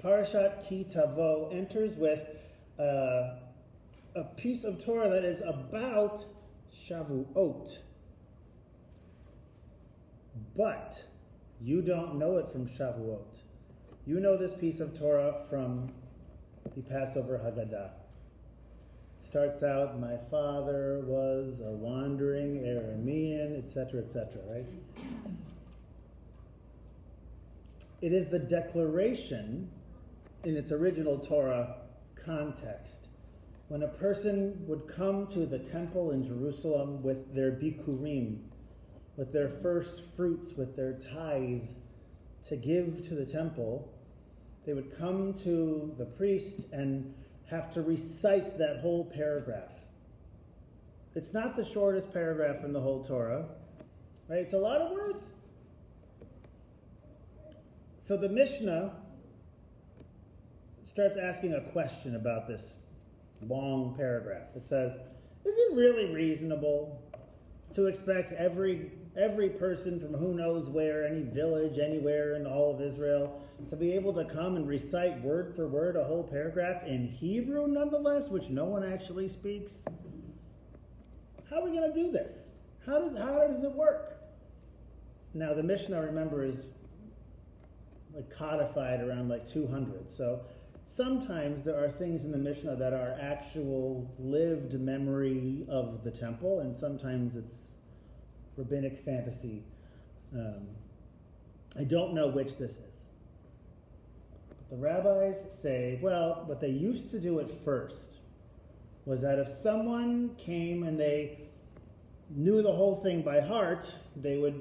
Parashat Ki Tavo enters with a piece of Torah that is about Shavuot. But you don't know it from Shavuot. You know this piece of Torah from the Passover Haggadah. It starts out, my father was a wandering Aramean, etc., right? It is the declaration in its original Torah context. When a person would come to the temple in Jerusalem with their bikurim, with their first fruits, with their tithe to give to the temple, they would come to the priest and have to recite that whole paragraph. It's not the shortest paragraph in the whole Torah, right? It's a lot of words. So the Mishnah starts asking a question about this long paragraph. It says, is it really reasonable to expect every person from who knows where, any village, anywhere in all of Israel, to be able to come and recite word for word a whole paragraph in Hebrew nonetheless, which no one actually speaks? How are we going to do this? How does it work? Now the Mishnah, remember, is codified around 200. So sometimes there are things in the Mishnah that are actual lived memory of the temple, and sometimes it's rabbinic fantasy. I don't know which this is. But the rabbis say, well, what they used to do at first was that if someone came and they knew the whole thing by heart, they would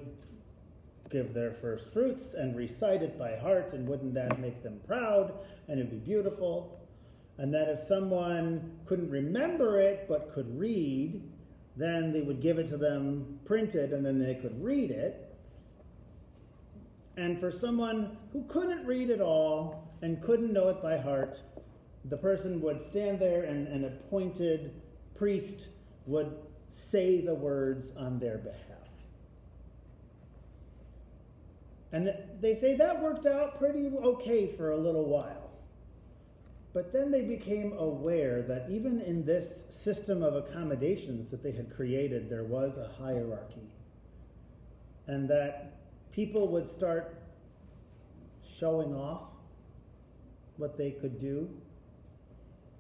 give their first fruits and recite it by heart, and wouldn't that make them proud, and it'd be beautiful? And that if someone couldn't remember it but could read, then they would give it to them printed, and then they could read it. And for someone who couldn't read at all and couldn't know it by heart, the person would stand there and an appointed priest would say the words on their behalf. And they say that worked out pretty okay for a little while. But then they became aware that even in this system of accommodations that they had created, there was a hierarchy. And that people would start showing off what they could do.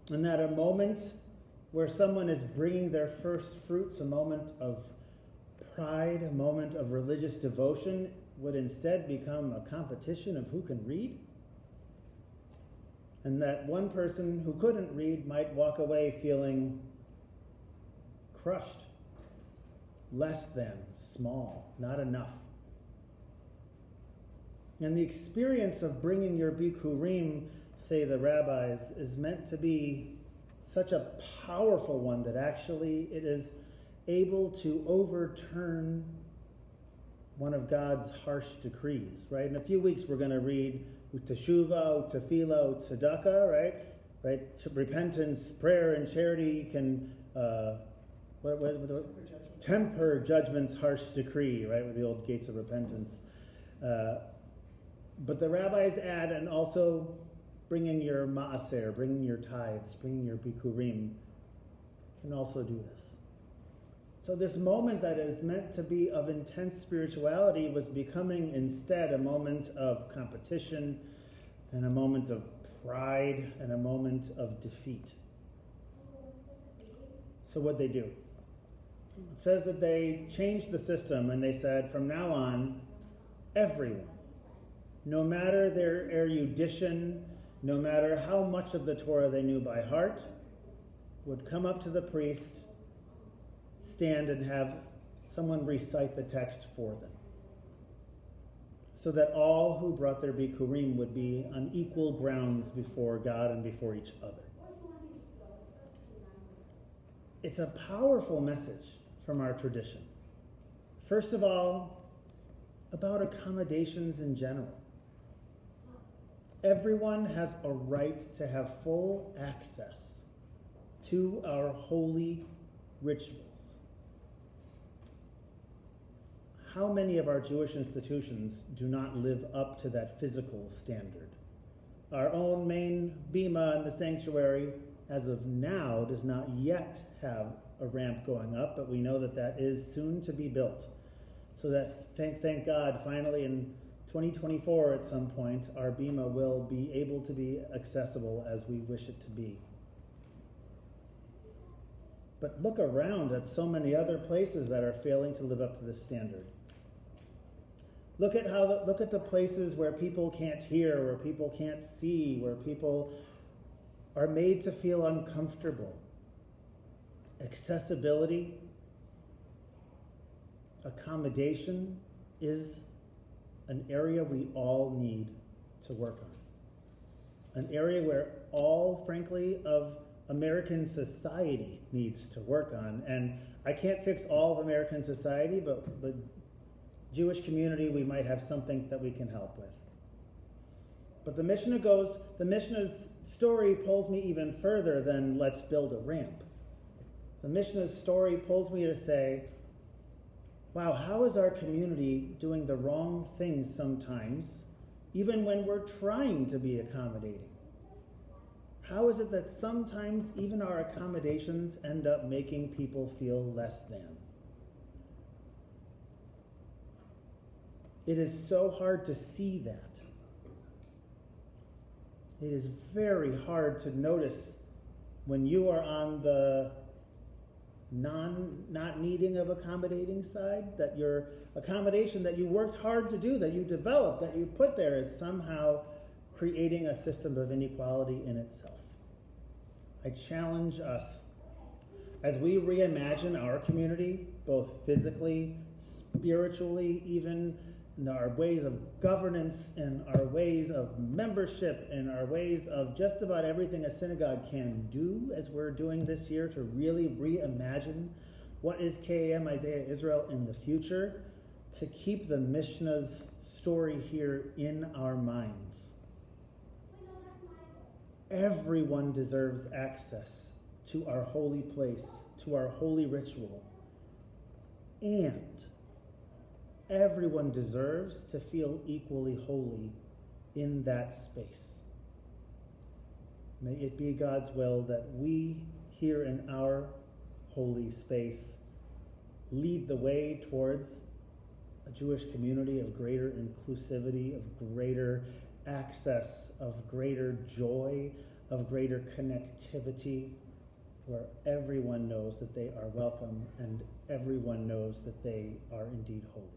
And that a moment where someone is bringing their first fruits, a moment of pride, a moment of religious devotion, would instead become a competition of who can read. And that one person who couldn't read might walk away feeling crushed, less than, small, not enough. And the experience of bringing your bikurim, say the rabbis, is meant to be such a powerful one that actually it is able to overturn one of God's harsh decrees, right? In a few weeks we're going to read Teshuvah, Tefillah, Tzedakah, right? Repentance, prayer, and charity can temper judgment's harsh decree, right? With the old gates of repentance. But the rabbis add, and also bringing your maaser, bringing your tithes, bringing your bikurim, can also do this. So this moment that is meant to be of intense spirituality was becoming instead a moment of competition and a moment of pride and a moment of defeat. So what'd they do? It says that they changed the system and they said, from now on, everyone, no matter their erudition, no matter how much of the Torah they knew by heart, would come up to the priest, stand and have someone recite the text for them, so that all who brought their bikurim would be on equal grounds before God and before each other. It's a powerful message from our tradition. First of all, about accommodations in general. Everyone has a right to have full access to our holy rituals. How many of our Jewish institutions do not live up to that physical standard Our own main bima in the sanctuary, as of now, does not yet have a ramp going up, but we know that that is soon to be built. So that, thank God, finally in 2024 at some point, our bima will be able to be accessible as we wish it to be. But look around at so many other places that are failing to live up to this standard. Look at the places where people can't hear, where people can't see, where people are made to feel uncomfortable. Accessibility, accommodation is an area we all need to work on. An area where all, frankly, of American society needs to work on. And I can't fix all of American society, but Jewish community, we might have something that we can help with. But the Mishnah's story pulls me even further than let's build a ramp. The Mishnah's story pulls me to say, wow, how is our community doing the wrong things sometimes, even when we're trying to be accommodating? How is it that sometimes even our accommodations end up making people feel less than? It is so hard to see that. It is very hard to notice when you are on the not needing of accommodating side, that your accommodation that you worked hard to do, that you developed, that you put there is somehow creating a system of inequality in itself. I challenge us as we reimagine our community, both physically, spiritually, even in our ways of governance and our ways of membership and our ways of just about everything a synagogue can do, as we're doing this year, to really reimagine what is KAM Isaiah Israel in the future, to keep the Mishnah's story here in our minds. Everyone deserves access to our holy place, to our holy ritual, and everyone deserves to feel equally holy in that space. May it be God's will that we here in our holy space lead the way towards a Jewish community of greater inclusivity, of greater access, of greater joy, of greater connectivity, where everyone knows that they are welcome and everyone knows that they are indeed holy.